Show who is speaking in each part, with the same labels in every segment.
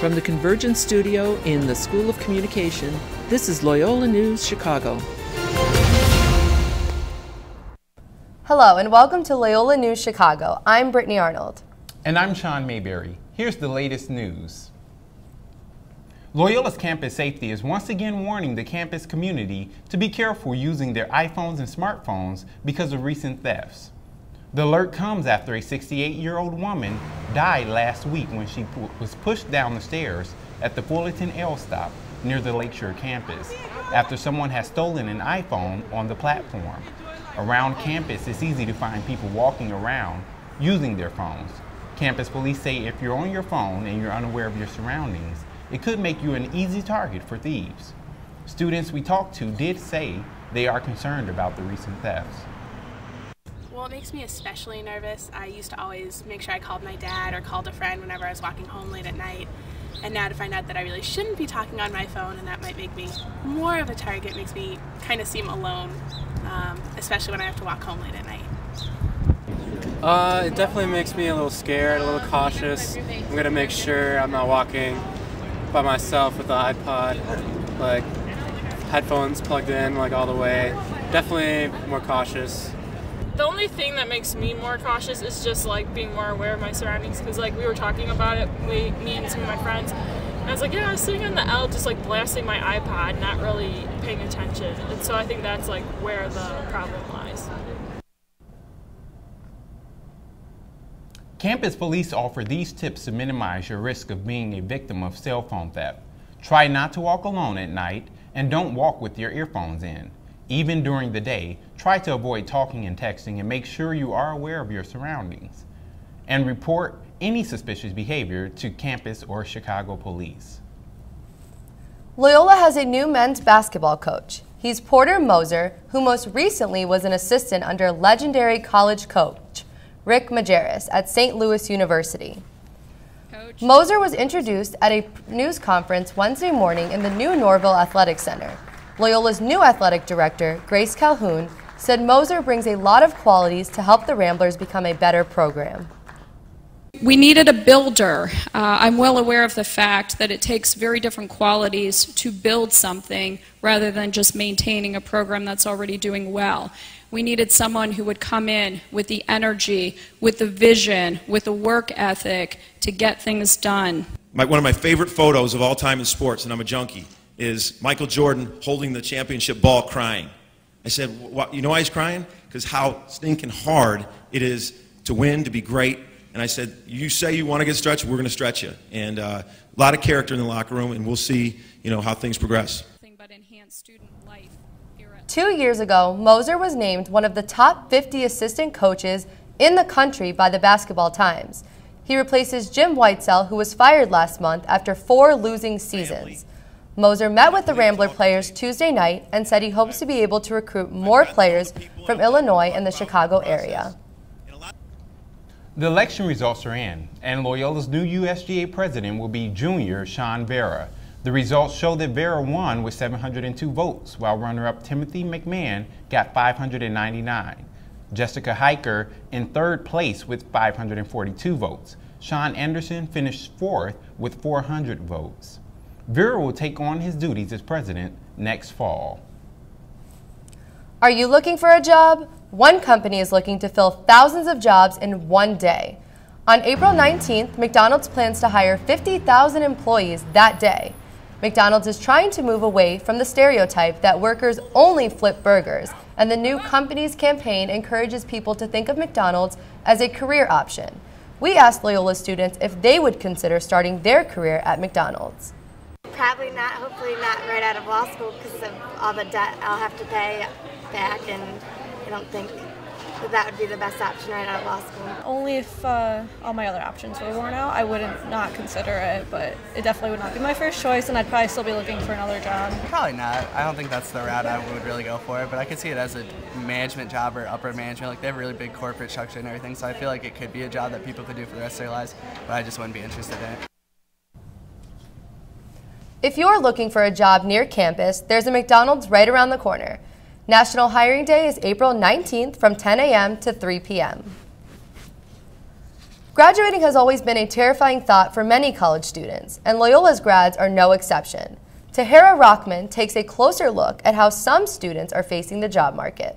Speaker 1: From the Convergence Studio in the School of Communication, this is Loyola News Chicago.
Speaker 2: Hello and welcome to Loyola News Chicago. I'm Brittany Arnold.
Speaker 3: And I'm Sean Mayberry. Here's the latest news. Loyola's campus safety is once again warning the campus community to be careful using their iPhones and smartphones because of recent thefts. The alert comes after a 68-year-old woman died last week when she was pushed down the stairs at the Fullerton L stop near the Lakeshore campus after someone has stolen an iPhone on the platform. Around campus, it's easy to find people walking around using their phones. Campus police say if you're on your phone and you're unaware of your surroundings, it could make you an easy target for thieves. Students we talked to did say they are concerned about the recent thefts.
Speaker 4: Well, it makes me especially nervous. I used to always make sure I called my dad or called a friend whenever I was walking home late at night. And now to find out that I really shouldn't be talking on my phone and that might make me more of a target makes me kind of seem alone, especially when I have to walk home late at night.
Speaker 5: It definitely makes me a little scared, a little cautious. I'm going to make sure I'm not walking by myself with the iPod, like headphones plugged in like all the way. Definitely more cautious.
Speaker 6: The only thing that makes me more cautious is just like being more aware of my surroundings, because like we were talking about it, me and some of my friends, and I was like, yeah, I was sitting on the L just like blasting my iPod, not really paying attention, and so I think that's like where the problem lies.
Speaker 3: Campus police offer these tips to minimize your risk of being a victim of cell phone theft. Try not to walk alone at night and don't walk with your earphones in. Even during the day, try to avoid talking and texting and make sure you are aware of your surroundings. And report any suspicious behavior to campus or Chicago police.
Speaker 2: Loyola has a new men's basketball coach. He's Porter Moser, who most recently was an assistant under legendary college coach Rick Majerus at St. Louis University. Moser was introduced at a news conference Wednesday morning in the new Norville Athletic Center. Loyola's new athletic director, Grace Calhoun, said Moser brings a lot of qualities to help the Ramblers become a better program.
Speaker 7: We needed a builder. I'm well aware of the fact that it takes very different qualities to build something rather than just maintaining a program that's already doing well. We needed someone who would come in with the energy, with the vision, with the work ethic to get things done.
Speaker 8: One of my favorite photos of all time in sports, and I'm a junkie, is Michael Jordan holding the championship ball crying. I said, you know why he's crying? Because how stinking hard it is to win, to be great. And I said, you say you want to get stretched, we're going to stretch you. And a lot of character in the locker room, and we'll see, how things progress.
Speaker 2: 2 years ago, Moser was named one of the top 50 assistant coaches in the country by the Basketball Times. He replaces Jim Whitesell, who was fired last month after 4 losing seasons. Moser met with the Rambler players Tuesday night and said he hopes to be able to recruit more players from Illinois and the Chicago area.
Speaker 3: The election results are in, and Loyola's new USGA president will be junior Sean Vera. The results show that Vera won with 702 votes, while runner-up Timothy McMahon got 599. Jessica Hiker in third place with 542 votes. Sean Anderson finished fourth with 400 votes. Vera will take on his duties as president next fall.
Speaker 2: Are you looking for a job? One company is looking to fill thousands of jobs in one day. On April 19th, McDonald's plans to hire 50,000 employees that day. McDonald's is trying to move away from the stereotype that workers only flip burgers, and the new company's campaign encourages people to think of McDonald's as a career option. We asked Loyola students if they would consider starting their career at McDonald's.
Speaker 9: Probably not, hopefully not right out of law school because of all the debt I'll have to pay back, and I don't think that would be the best option right out of law school.
Speaker 10: Only if all my other options were worn out, I wouldn't not consider it, but it definitely would not be my first choice, and I'd probably still be looking for another job.
Speaker 11: Probably not. I don't think that's the route I would really go for, but I could see it as a management job or upper management. Like, they have a really big corporate structure and everything, so I feel like it could be a job that people could do for the rest of their lives, but I just wouldn't be interested in it.
Speaker 2: If you're looking for a job near campus, there's a McDonald's right around the corner. National Hiring Day is April 19th from 10 a.m. to 3 p.m. Graduating has always been a terrifying thought for many college students, and Loyola's grads are no exception. Tahara Rockman takes a closer look at how some students are facing the job market.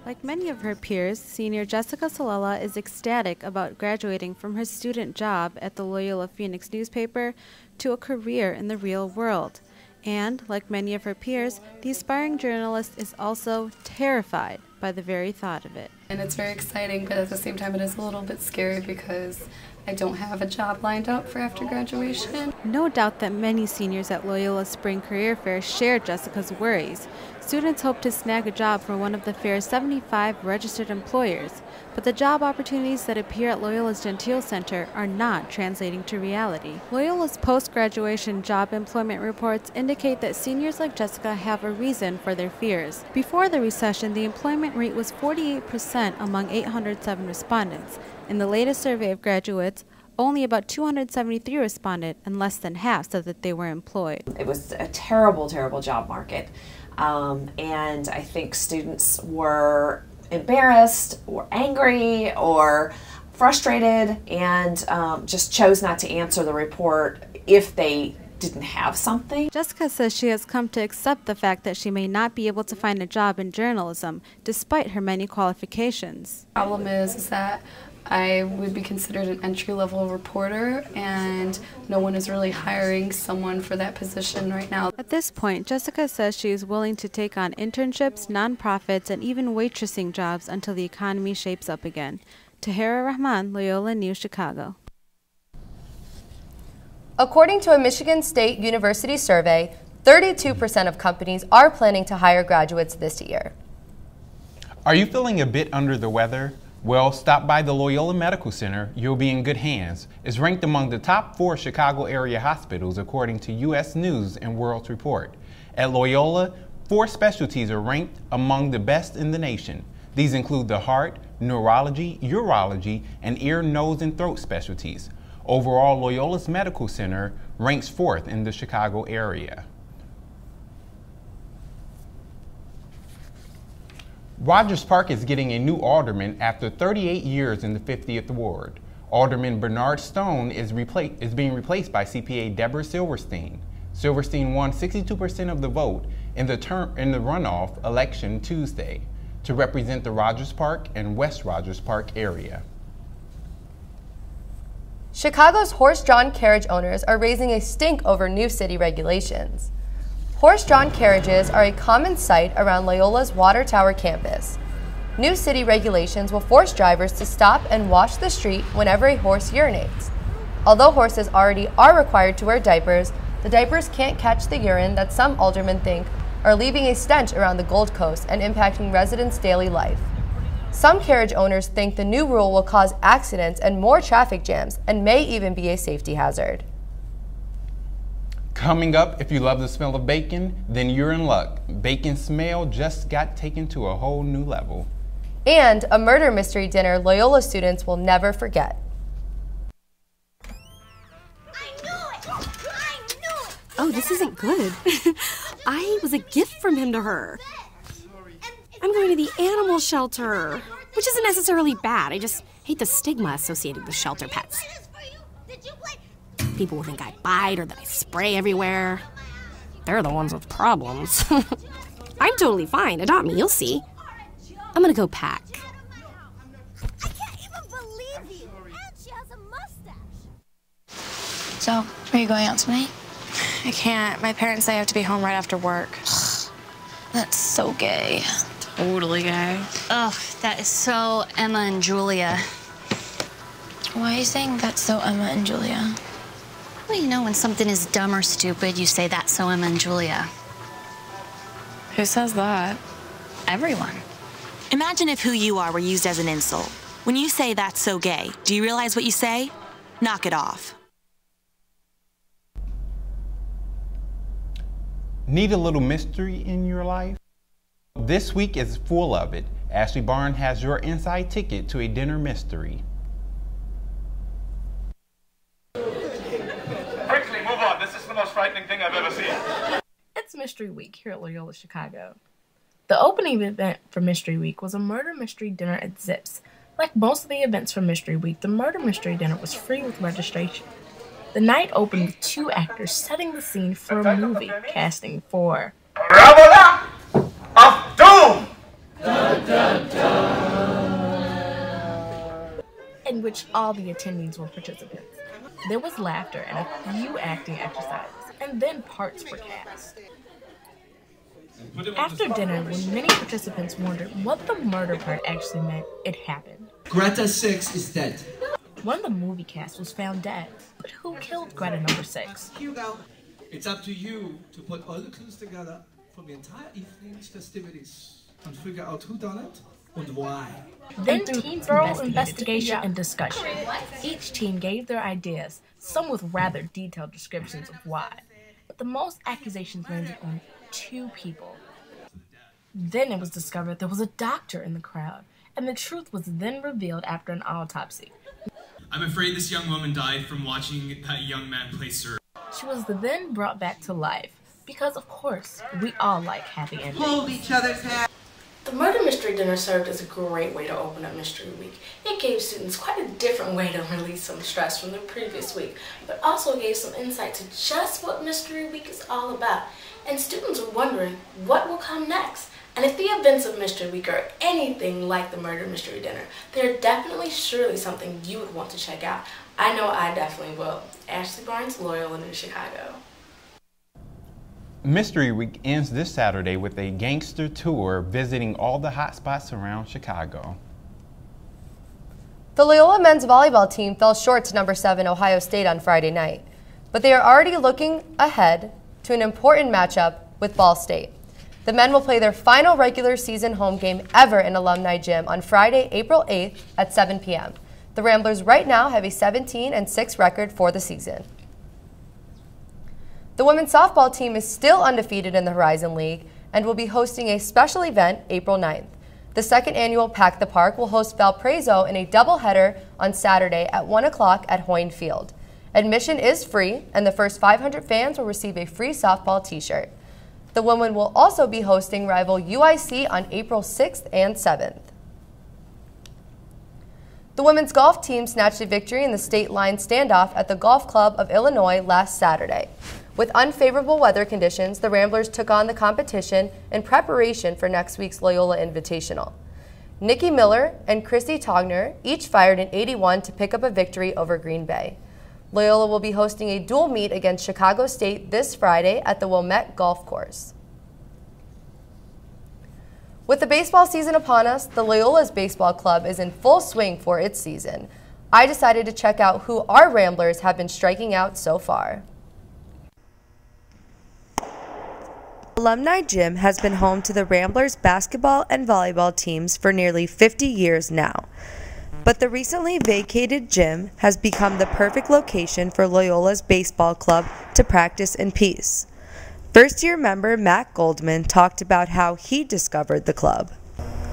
Speaker 12: Like many of her peers, senior Jessica Salella is ecstatic about graduating from her student job at the Loyola Phoenix newspaper to a career in the real world. And, like many of her peers, the aspiring journalist is also terrified by the very thought of it.
Speaker 13: And it's very exciting, but at the same time it is a little bit scary because I don't have a job lined up for after graduation.
Speaker 12: No doubt that many seniors at Loyola Spring Career Fair share Jessica's worries. Students hope to snag a job for one of the fair's 75 registered employers, but the job opportunities that appear at Loyola's Gentile Center are not translating to reality. Loyola's post-graduation job employment reports indicate that seniors like Jessica have a reason for their fears. Before the recession, the employment rate was 48% among 807 respondents. In the latest survey of graduates, only about 273 responded, and less than half said that they were employed.
Speaker 14: It was a terrible, terrible job market. And I think students were embarrassed or angry or frustrated and just chose not to answer the report if they didn't have something.
Speaker 12: Jessica says she has come to accept the fact that she may not be able to find a job in journalism despite her many qualifications.
Speaker 13: The problem is that I would be considered an entry-level reporter, and no one is really hiring someone for that position right now.
Speaker 12: At this point, Jessica says she is willing to take on internships, nonprofits, and even waitressing jobs until the economy shapes up again. Tahara Rahman, Loyola News, Chicago.
Speaker 2: According to a Michigan State University survey, 32% of companies are planning to hire graduates this year.
Speaker 3: Are you feeling a bit under the weather? Well, stop by the Loyola Medical Center. You'll be in good hands. It's ranked among the top 4 Chicago area hospitals according to U.S. News and World Report. At Loyola, 4 specialties are ranked among the best in the nation. These include the heart, neurology, urology, and ear, nose, and throat specialties. Overall, Loyola's Medical Center ranks 4th in the Chicago area. Rogers Park is getting a new alderman after 38 years in the 50th Ward. Alderman Bernard Stone is being replaced by CPA Deborah Silverstein. Silverstein won 62% of the vote in the runoff election Tuesday to represent the Rogers Park and West Rogers Park area.
Speaker 2: Chicago's horse-drawn carriage owners are raising a stink over new city regulations. Horse-drawn carriages are a common sight around Loyola's Water Tower campus. New city regulations will force drivers to stop and wash the street whenever a horse urinates. Although horses already are required to wear diapers, the diapers can't catch the urine that some aldermen think are leaving a stench around the Gold Coast and impacting residents' daily life. Some carriage owners think the new rule will cause accidents and more traffic jams and may even be a safety hazard.
Speaker 3: Coming up, if you love the smell of bacon, then you're in luck. Bacon smell just got taken to a whole new level.
Speaker 2: And a murder mystery dinner Loyola students will never forget.
Speaker 15: Oh, this isn't good. I was a gift from him to her. I'm going to the animal shelter, which isn't necessarily bad. I just hate the stigma associated with shelter pets. People will think I bite or that I spray everywhere. They're the ones with problems. I'm totally fine. Adopt me, you'll see. I'm gonna go pack.
Speaker 16: I can't even believe you. And she has a mustache.
Speaker 17: So, are you going out tonight? I can't. My parents say I have to be home right after work. That's so gay. Totally gay.
Speaker 18: Ugh, that is so Emma and Julia.
Speaker 17: Why are you saying that's so Emma and Julia?
Speaker 18: Well, you know, when something is dumb or stupid, you say that's so Emma and Julia.
Speaker 17: Who says that?
Speaker 18: Everyone.
Speaker 19: Imagine if who you are were used as an insult. When you say that's so gay, do you realize what you say? Knock it off.
Speaker 3: Need a little mystery in your life? This week is full of it. Ashley Barnes has your inside ticket to a dinner mystery.
Speaker 20: Quickly, move on. This is the most frightening thing I've ever seen.
Speaker 21: It's Mystery Week here at Loyola Chicago. The opening event for Mystery Week was a murder mystery dinner at Zips, Like most of the events from Mystery Week, the Murder Mystery Dinner was free with registration. The night opened with 2 actors setting the scene for a movie, casting for
Speaker 20: Parabola of Doom!
Speaker 21: Dun, dun, dun. In which all the attendees were participants. There was laughter and a few acting exercises, and then parts were cast. After dinner, when many participants wondered what the murder part actually meant, it happened.
Speaker 1: Greta 6 is dead.
Speaker 21: One of the movie cast was found dead, but who killed Greta number 6?
Speaker 1: Hugo, it's up to you to put all the clues together from the entire evening's festivities and figure out who done it and why.
Speaker 21: Then teams thorough investigation and discussion. Each team gave their ideas, some with rather detailed descriptions of why. But the most accusations landed on 2 people. Then it was discovered there was a doctor in the crowd, and the truth was then revealed after an autopsy.
Speaker 22: I'm afraid this young woman died from watching that young man play surf.
Speaker 21: She was then brought back to life, because of course, we all like happy endings.
Speaker 1: Hold each other's hand.
Speaker 21: The Murder Mystery Dinner served as a great way to open up Mystery Week. It gave students quite a different way to release some stress from the previous week, but also gave some insight to just what Mystery Week is all about. And students were wondering what will come next. And if the events of Mystery Week are anything like the Murder Mystery Dinner, they're definitely surely something you would want to check out. I know I definitely will. Ashley Barnes, Loyola University Chicago.
Speaker 3: Mystery Week ends this Saturday with a gangster tour visiting all the hot spots around Chicago.
Speaker 2: The Loyola men's volleyball team fell short to number 7 Ohio State on Friday night, but they are already looking ahead to an important matchup with Ball State. The men will play their final regular season home game ever in Alumni Gym on Friday, April 8th at 7 p.m. The Ramblers right now have a 17-6 record for the season. The women's softball team is still undefeated in the Horizon League and will be hosting a special event April 9th. The second annual Pack the Park will host Valparaiso in a doubleheader on Saturday at 1 o'clock at Hoyne Field. Admission is free, and the first 500 fans will receive a free softball t-shirt. The women will also be hosting rival UIC on April 6th and 7th. The women's golf team snatched a victory in the state line standoff at the Golf Club of Illinois last Saturday. With unfavorable weather conditions, the Ramblers took on the competition in preparation for next week's Loyola Invitational. Nikki Miller and Chrissy Togner each fired an 81 to pick up a victory over Green Bay. Loyola will be hosting a dual meet against Chicago State this Friday at the Wilmette Golf Course. With the baseball season upon us, the Loyola's baseball club is in full swing for its season. I decided to check out who our Ramblers have been striking out so far. Alumni Gym has been home to the Ramblers basketball and volleyball teams for nearly 50 years now. But the recently vacated gym has become the perfect location for Loyola's baseball club to practice in peace. First-year member Matt Goldman talked about how he discovered the club.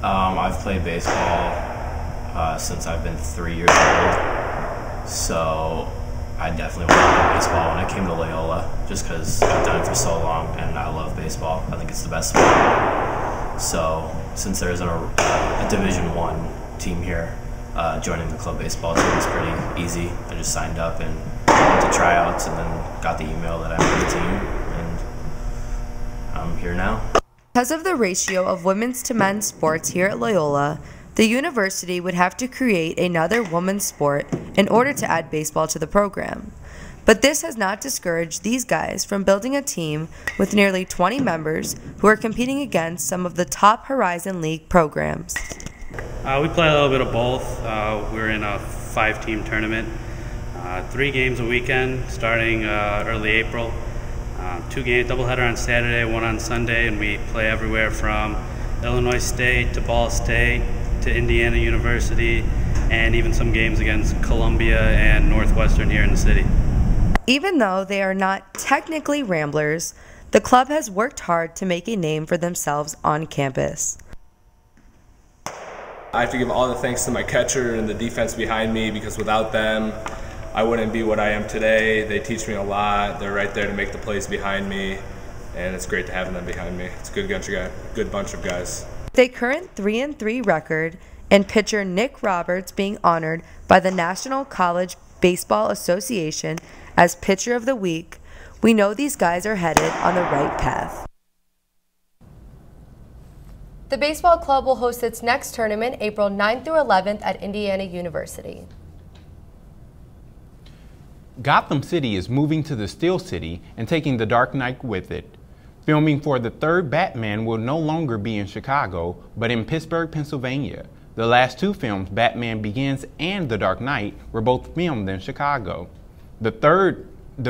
Speaker 23: I've played baseball since I've been 3 years old, so I definitely wanted to play baseball when I came to Loyola, just because I've done it for so long and I love baseball. I think it's the best sport. So since there's a Division I team here, joining the club baseball team is pretty easy. I just signed up and went to tryouts and then got the email that I'm on the team, and I'm here now.
Speaker 2: Because of the ratio of women's to men's sports here at Loyola, the university would have to create another women's sport in order to add baseball to the program. But this has not discouraged these guys from building a team with nearly 20 members who are competing against some of the top Horizon League programs.
Speaker 24: We play a little bit of both. We're in a 5-team tournament. 3 games a weekend starting early April. 2 games, doubleheader on Saturday, 1 on Sunday, and we play everywhere from Illinois State to Ball State to Indiana University, and even some games against Columbia and Northwestern here in the city.
Speaker 2: Even though they are not technically Ramblers, the club has worked hard to make a name for themselves on campus.
Speaker 25: I have to give all the thanks to my catcher and the defense behind me, because without them, I wouldn't be what I am today. They teach me a lot. They're right there to make the plays behind me, and it's great to have them behind me. It's a good bunch of guys.
Speaker 2: With a current 3-3 record, and pitcher Nick Roberts being honored by the National College Baseball Association as Pitcher of the Week, we know these guys are headed on the right path. The baseball club will host its next tournament April 9th through 11th at Indiana University.
Speaker 3: Gotham City is moving to the Steel City and taking the Dark Knight with it. Filming for the third Batman will no longer be in Chicago, but in Pittsburgh, Pennsylvania. The last two films, Batman Begins and The Dark Knight, were both filmed in Chicago. The third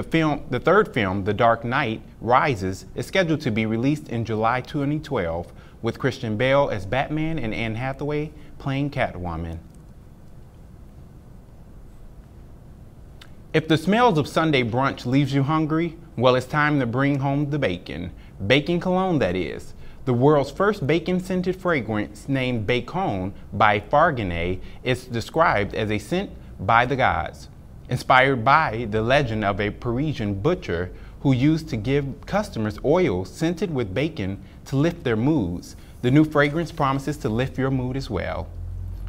Speaker 3: film, The Dark Knight Rises, is scheduled to be released in July 2012, with Christian Bale as Batman and Anne Hathaway playing Catwoman. If the smells of Sunday brunch leaves you hungry, well, it's time to bring home the bacon. Bacon cologne, that is. The world's first bacon-scented fragrance, named Bacon by Fargenay, is described as a scent by the gods. Inspired by the legend of a Parisian butcher who used to give customers oil scented with bacon to lift their moods, the new fragrance promises to lift your mood as well.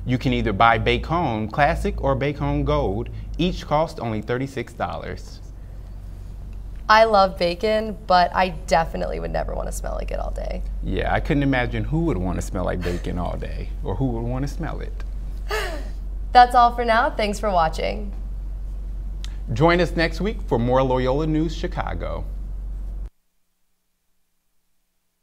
Speaker 3: You can either buy Bacon Classic or Bacon Gold. Each cost only $36.
Speaker 2: I love bacon, but I definitely would never want to smell like it all day.
Speaker 3: Yeah, I couldn't imagine who would want to smell like bacon all day, or who would want to smell it.
Speaker 2: That's all for now. Thanks for watching.
Speaker 3: Join us next week for more Loyola News Chicago.